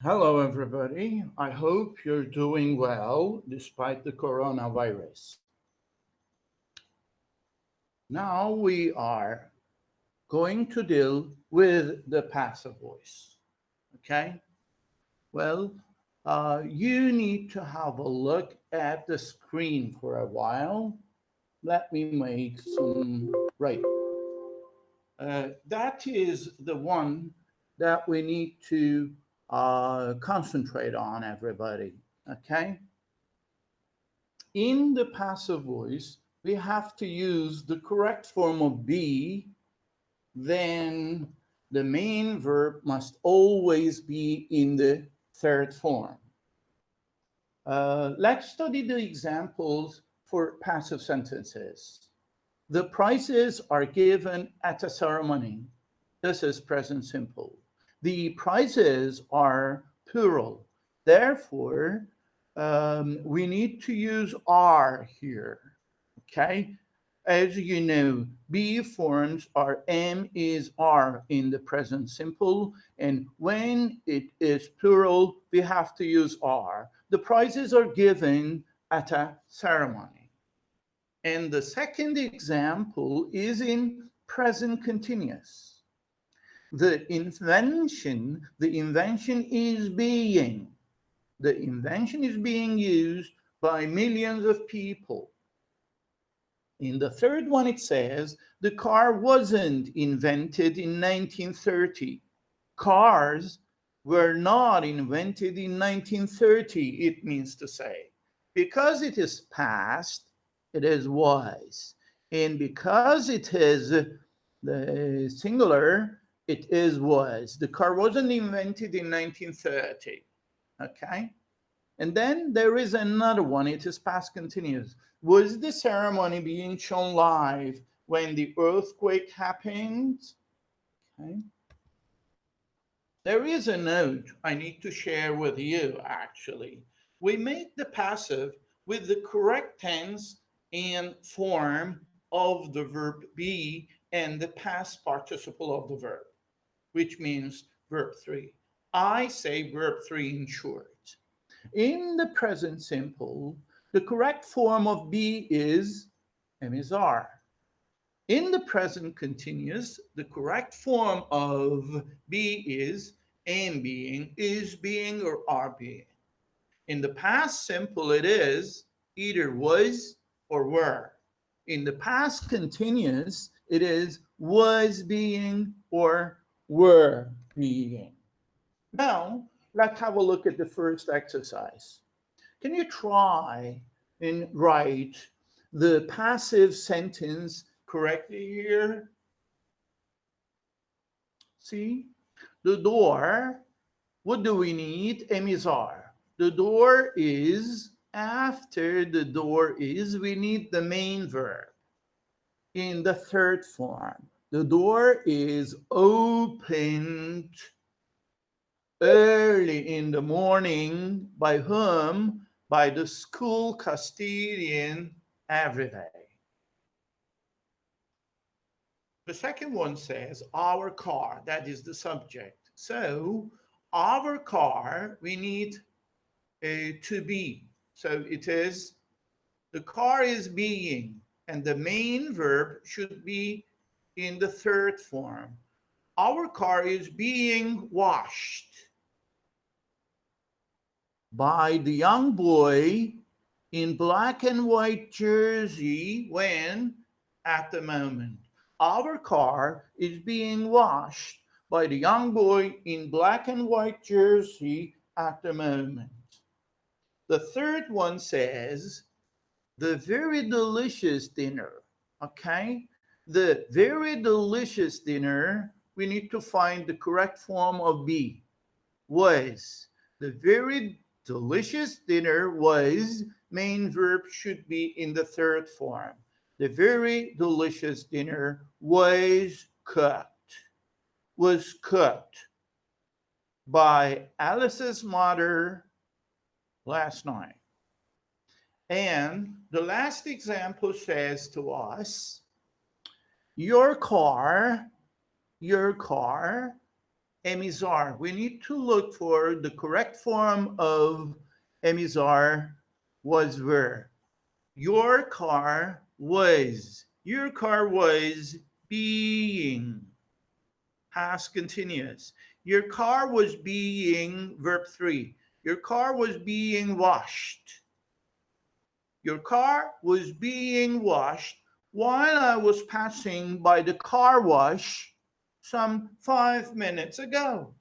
Hello, everybody. I hope you're doing well despite the coronavirus. Now we are going to deal with the passive voice. Okay? Well, you need to have a look at the screen for a while. Let me make some. Right. That is the one that we need to concentrate on, everybody. Okay? In the passive voice, we have to use the correct form of be, then the main verb must always be in the third form. Let's study the examples for passive sentences. The prizes are given at a ceremony. This is present simple. The prizes are plural. Therefore, we need to use are here. Okay? As you know, be forms are am, is, are in the present simple. And when it is plural, we have to use are. The prizes are given at a ceremony. And the second example is in present continuous. The invention is being used by millions of people. In the third one, it says the car wasn't invented in 1930. Cars were not invented in 1930, it means to say. Because it is past, it is was. And because it is the singular, it is was. The car wasn't invented in 1930. Okay? And then there is another one, it is past continuous. Was the ceremony being shown live when the earthquake happened? Okay. There is a note I need to share with you actually. We make the passive with the correct tense and form of the verb be and the past participle of the verb, which means verb 3. I say verb 3 in short. In the present simple, the correct form of be is am is are. In the present continuous, the correct form of be is am being, is being, or are being. In the past simple, it is either was or were. In the past continuous, it is was being or were being. Now, let's have a look at the first exercise. Can you try and write the passive sentence correctly here? See? The door, what do we need? Emizar. The door is, after the door is, we need the main verb in the third form. The door is opened early in the morning by whom? By the school custodian every day. The second one says our car, that is the subject. So our car, we need to be. So it is the car is being, and the main verb should be in the third form. Our car is being washed by the young boy in black and white jersey when at the moment. Our car is being washed by the young boy in black and white jersey at the moment. The third one says the very delicious dinner. Okay? The very delicious dinner, we need to find the correct form of be. Was. The very delicious dinner was, main verb should be in the third form. The very delicious dinner was cooked. Was cooked by Alice's mother last night. And the last example says to us, your car emissar. We need to look for the correct form of emissar was were. Your car was being, past continuous. Your car was being, verb 3. Your car was being washed. Your car was being washed while I was passing by the car wash some 5 minutes ago.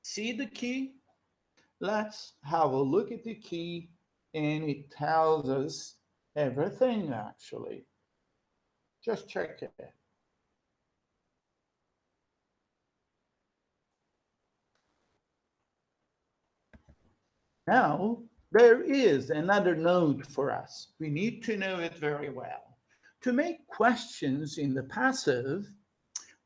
See the key? Let's have a look at the key, and it tells us everything actually. Just check it. Now, there is another note for us. We need to know it very well. To make questions in the passive,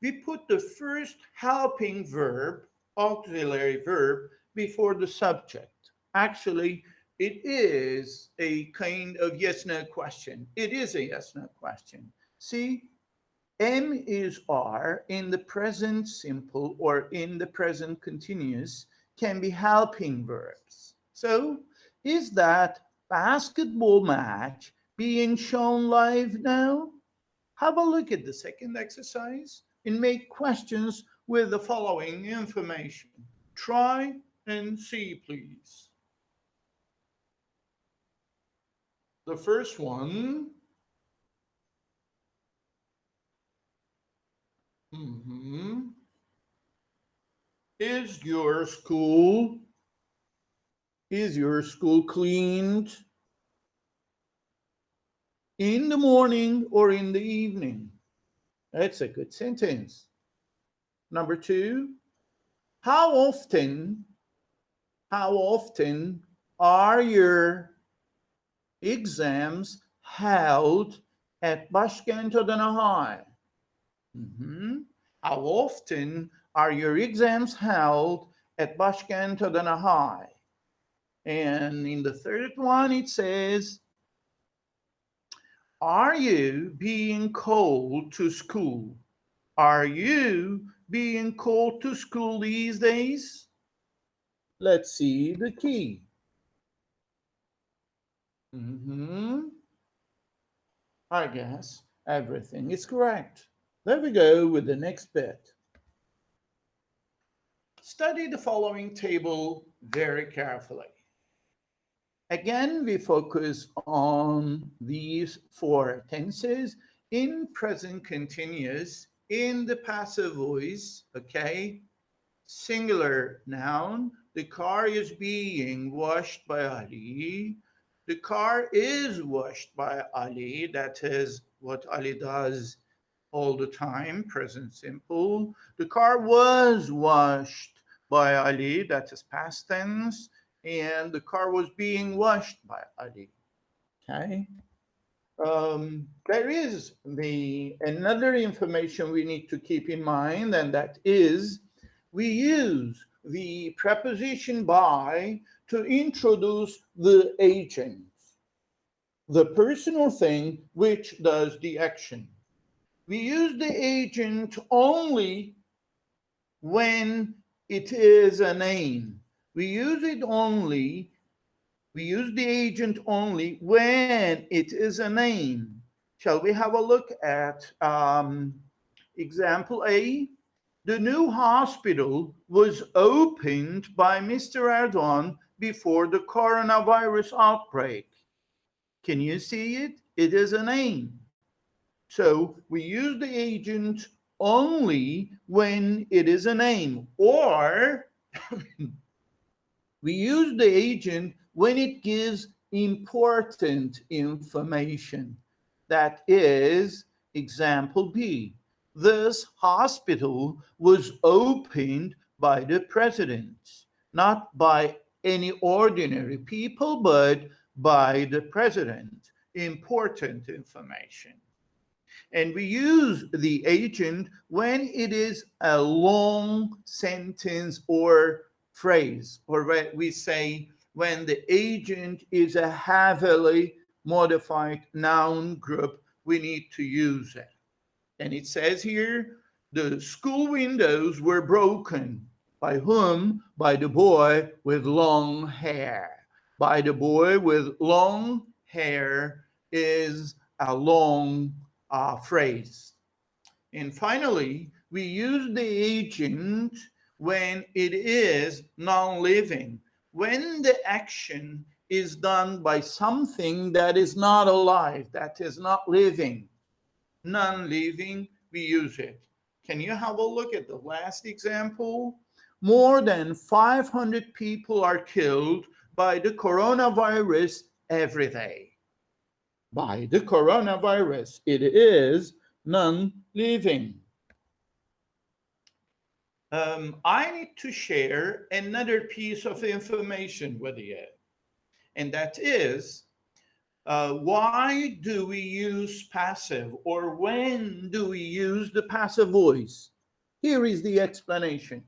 we put the first helping verb, auxiliary verb, before the subject. Actually, it is a kind of yes-no question. It is a yes-no question. See, am is are in the present simple or in the present continuous can be helping verbs. So, is that basketball match being shown live now? Have a look at the second exercise and make questions with the following information. Try and see, please. The first one. Is your school cleaned in the morning or in the evening? That's a good sentence. Number 2, how often are your exams held at Başkent Adana High? How often are your exams held at Başkent Adana High? And in the third one, it says, are you being called to school? Are you being called to school these days? Let's see the key. I guess everything is correct. Let me go with the next bit. Study the following table very carefully. Again, we focus on these 4 tenses in present continuous, in the passive voice, okay? Singular noun, the car is being washed by Ali. The car is washed by Ali. That is what Ali does all the time, present simple. The car was washed by Ali. That is past tense. And the car was being washed by Ali. Okay. There is another information we need to keep in mind, and that is we use the preposition by to introduce the agent, the person or thing which does the action. We use the agent only when it is a name. We use the agent only when it is a name. Shall we have a look at example A? The new hospital was opened by Mr. Erdogan before the coronavirus outbreak. Can you see it? It is a name. So we use the agent only when it is a name, or we use the agent when it gives important information. That is example B. This hospital was opened by the president, not by any ordinary people, but by the president. Important information. And we use the agent when it is a long sentence or phrase, or we say when the agent is a heavily modified noun group, we need to use it. And it says here, the school windows were broken. By whom? By the boy with long hair. By the boy with long hair is a long phrase. And finally, we use the agent when it is non-living, when the action is done by something that is not alive, that is not living. Non-living, we use it. Can you have a look at the last example? More than 500 people are killed by the coronavirus every day. By the coronavirus, it is non-living. I need to share another piece of information with you, and that is, why do we use passive, or when do we use the passive voice? Here is the explanation.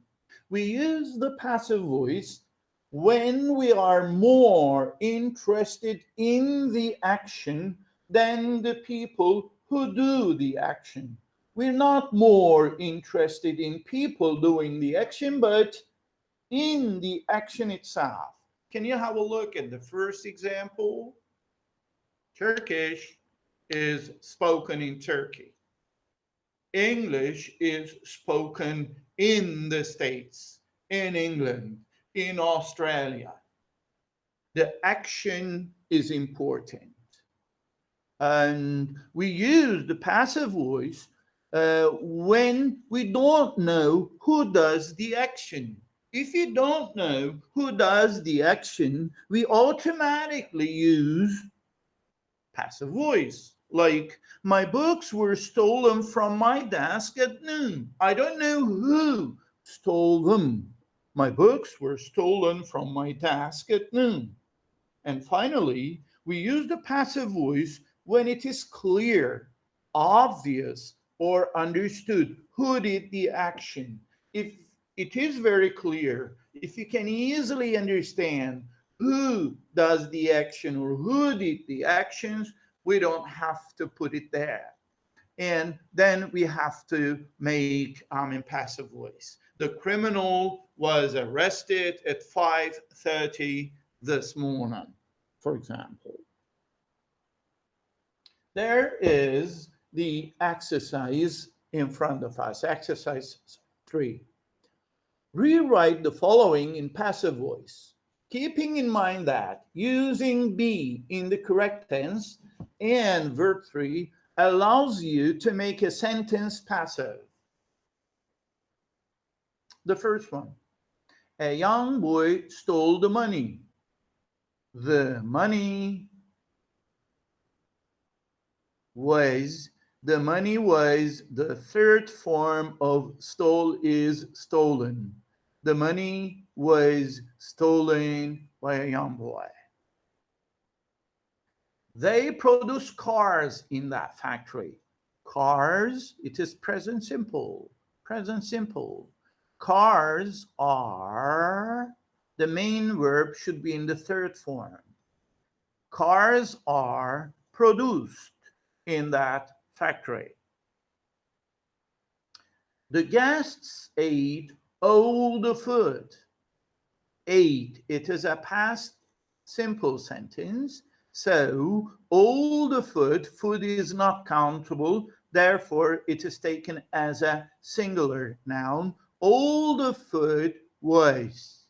We use the passive voice when we are more interested in the action than the people who do the action. We're not more interested in people doing the action, but in the action itself. Can you have a look at the first example? Turkish is spoken in Turkey. English is spoken in the States, in England, in Australia. The action is important. And we use the passive voice when we don't know who does the action. If you don't know who does the action, we automatically use passive voice. Like, my books were stolen from my desk at noon. I don't know who stole them. My books were stolen from my desk at noon. And finally, we use the passive voice when it is clear, obvious, or understood who did the action. If it is very clear, if you can easily understand who does the action or who did the actions, we don't have to put it there. And then we have to make in passive voice. The criminal was arrested at 5:30 this morning, for example. There is the exercise in front of us, exercise 3. Rewrite the following in passive voice, keeping in mind that using be in the correct tense and verb 3 allows you to make a sentence passive. The first one, a young boy stole the money. The money was the third form of stole is stolen. The money was stolen by a young boy. They produce cars in that factory. Cars, it is present simple. Present simple. Cars are, the main verb should be in the third form. Cars are produced in that factory. The guests ate all the food. Ate, it is a past simple sentence. So all the food is not countable. Therefore, it is taken as a singular noun. All the food was.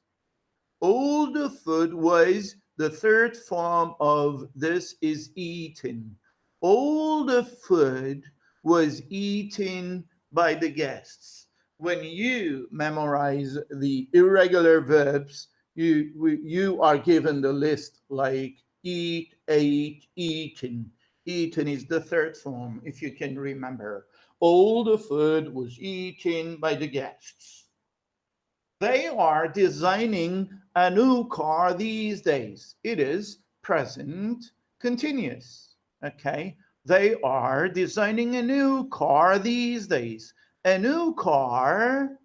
All the food was, the third form of this is eaten. All the food was eaten by the guests. When you memorize the irregular verbs, you are given the list like eat, ate, eaten. Eaten is the third form, if you can remember. All the food was eaten by the guests. They are designing a new car these days. It is present continuous. Okay, they are designing a new car these days. A new car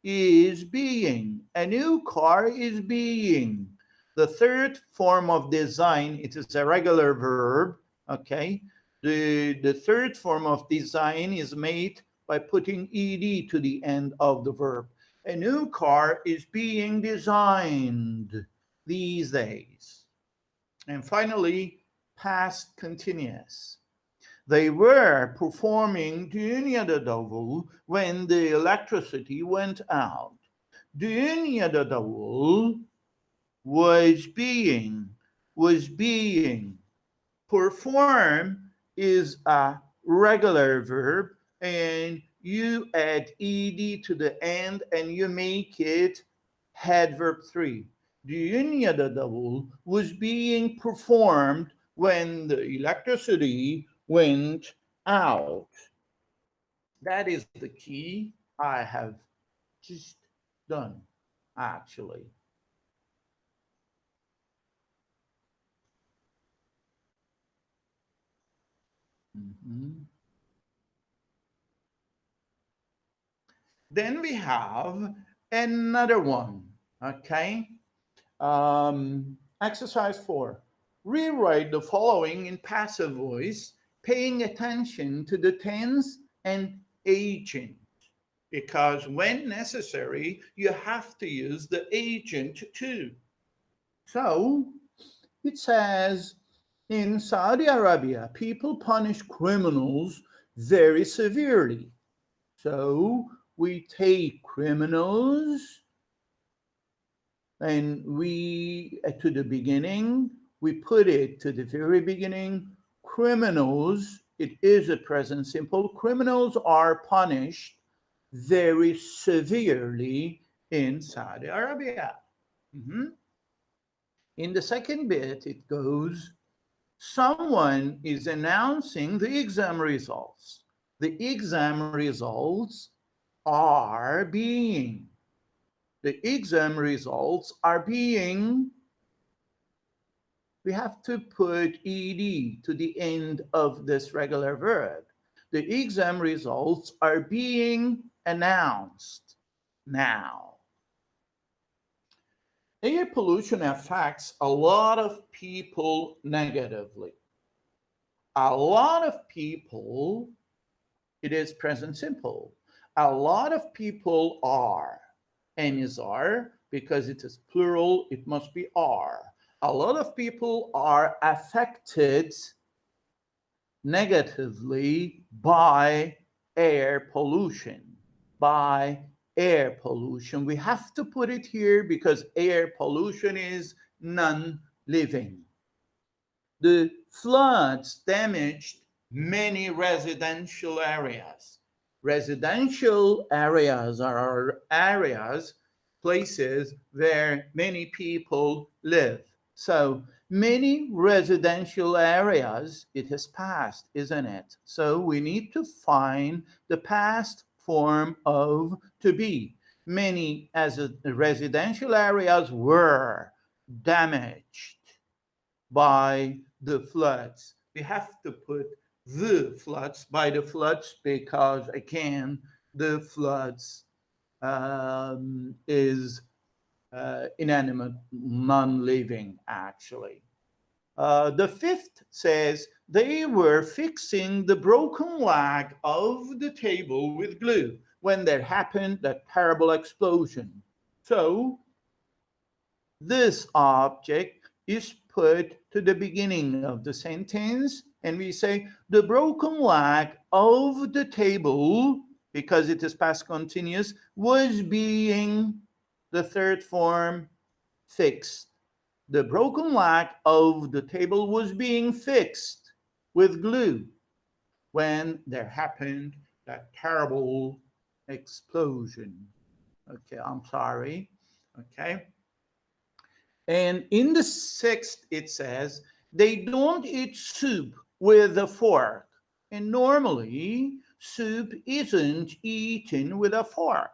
is being. A new car is being. The third form of design, it is a regular verb. Okay, The third form of design is made by putting ed to the end of the verb. A new car is being designed these days. And finally, past continuous. They were performing Dünya da Davul when the electricity went out. Dünya da Davul was being. Perform is a regular verb, and you add ed to the end and you make it head verb 3. Dünya da Davul was being performed when the electricity went out. That is the key I have just done, actually. Then we have another one, okay? Exercise 4. Rewrite the following in passive voice, paying attention to the tense and agent, because when necessary, you have to use the agent too. So it says, in Saudi Arabia, people punish criminals very severely. So we take criminals and we, to the beginning, we put it to the very beginning. Criminals, it is a present simple. Criminals are punished very severely in Saudi Arabia. In the second bit, it goes, someone is announcing the exam results. The exam results are being. The exam results are being. We have to put ed to the end of this regular verb. The exam results are being announced now. Air pollution affects a lot of people negatively. A lot of people, it is present simple. A lot of people are. N is are, because it is plural, it must be are. A lot of people are affected negatively by air pollution. By air pollution. We have to put it here because air pollution is non-living. The floods damaged many residential areas. Residential areas are areas, places where many people live. So many residential areas, it has passed, isn't it? So we need to find the past form of to be. Many as residential areas were damaged by the floods. We have to put the floods by the floods because, again, the floods is inanimate, non-living, actually. The fifth says, they were fixing the broken leg of the table with glue when there happened that terrible explosion. So this object is put to the beginning of the sentence, and we say, the broken leg of the table, because it is past continuous, was being, the third form, fixed. The broken leg of the table was being fixed with glue when there happened that terrible explosion. Okay, I'm sorry. Okay. And in the sixth, it says, they don't eat soup with a fork. And normally, soup isn't eaten with a fork.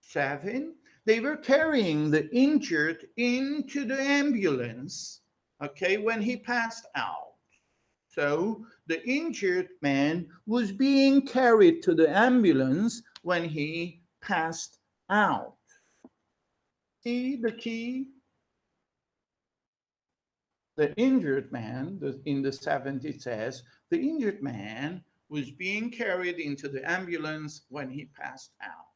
7, they were carrying the injured into the ambulance, okay, when he passed out. So the injured man was being carried to the ambulance when he passed out. See the key? The injured man, in the 70s, it says, the injured man was being carried into the ambulance when he passed out.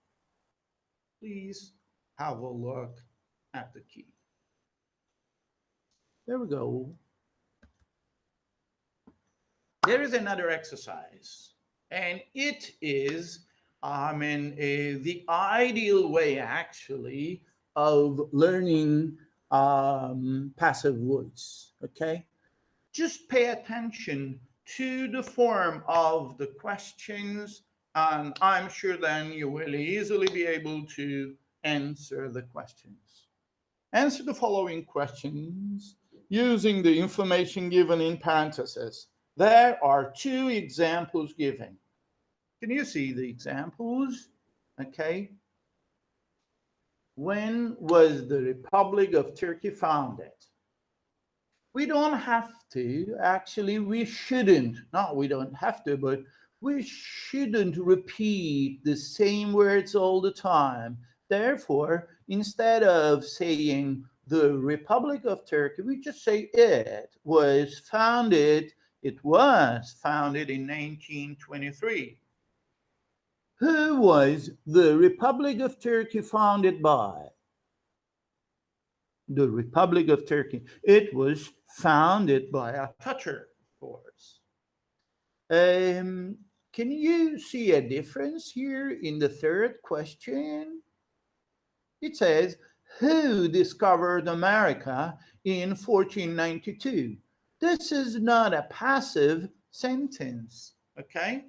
Please have a look at the key. There we go. There is another exercise, and it is, the ideal way actually of learning passive voice. Okay, just pay attention to the form of the questions, and I'm sure then you will easily be able to answer the questions. Answer the following questions using the information given in parentheses. There are two examples given. Can you see the examples? Okay. When was the Republic of Turkey founded? We don't have to, actually, we shouldn't, not we don't have to, but we shouldn't repeat the same words all the time. Therefore, instead of saying the Republic of Turkey, we just say it was founded in 1923. Who was the Republic of Turkey founded by? The Republic of Turkey. It was founded by Atatürk, of course. Can you see a difference here in the third question? It says, who discovered America in 1492? This is not a passive sentence, okay?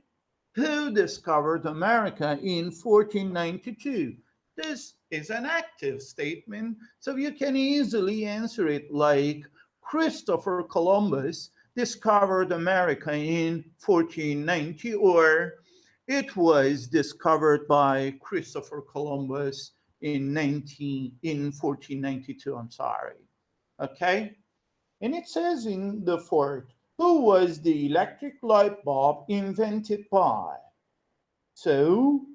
Who discovered America in 1492? This is an active statement, so you can easily answer it like Christopher Columbus discovered America in 1490, or it was discovered by Christopher Columbus in 1492, I'm sorry. Okay? And it says in the fourth, who was the electric light bulb invented by? So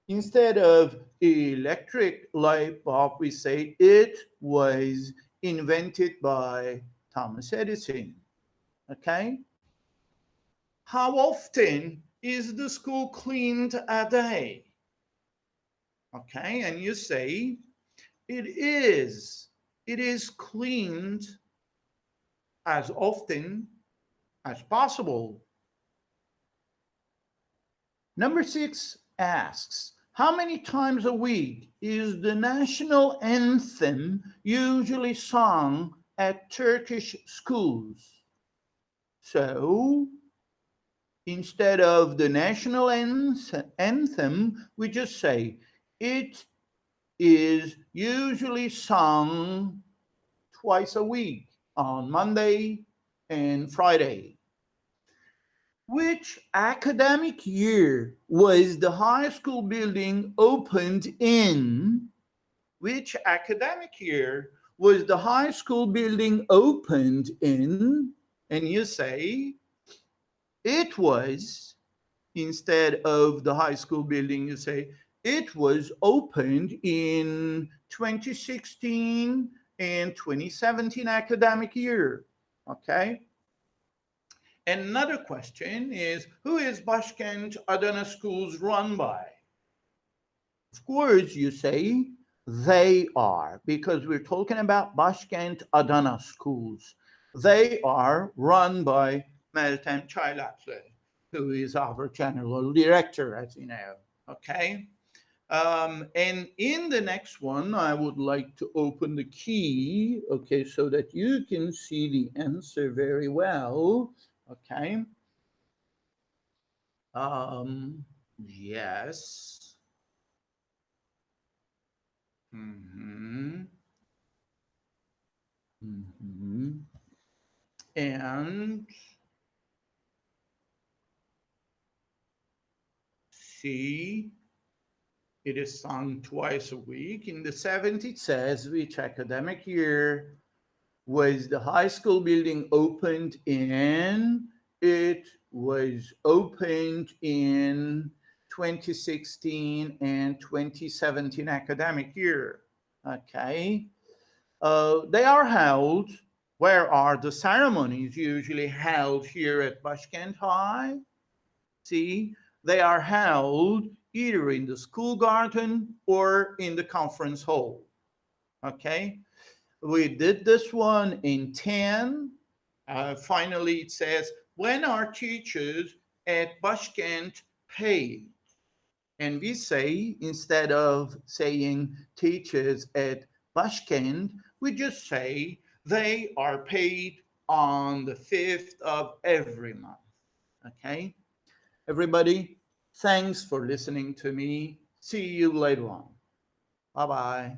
instead of electric light bulb, we say it was invented by Thomas Edison. Okay? How often is the school cleaned a day? Okay, and you say it is cleaned as often as possible. Number 6 asks, how many times a week is the national anthem usually sung at Turkish schools? So instead of the national anthem, we just say it is usually sung twice a week, on Monday and Friday. Which academic year was the high school building opened in? Which academic year was the high school building opened in? And you say, it was, instead of the high school building, you say, it was opened in 2016 and 2017 academic year. Okay? Another question is, who is Başkent Adana schools run by? Of course, you say they are, because we're talking about Başkent Adana schools. They are run by Meltem Çaylaklı, who is our general director, as you know. Okay? And in the next one, I would like to open the key, okay, so that you can see the answer very well. Okay. Yes. And C, it is sung twice a week. In the 70s, it says which academic year was the high school building opened in? It was opened in 2016 and 2017 academic year. Okay. They are held Where are the ceremonies usually held here at Bashkent High? See, they are held either in the school garden or in the conference hall. Okay, we did this one in 10. Finally, it says, when are teachers at Bashkent paid? And we say, instead of saying teachers at Bashkent, we just say they are paid on the 5th of every month. Okay? Everybody, thanks for listening to me. See you later on. Bye bye.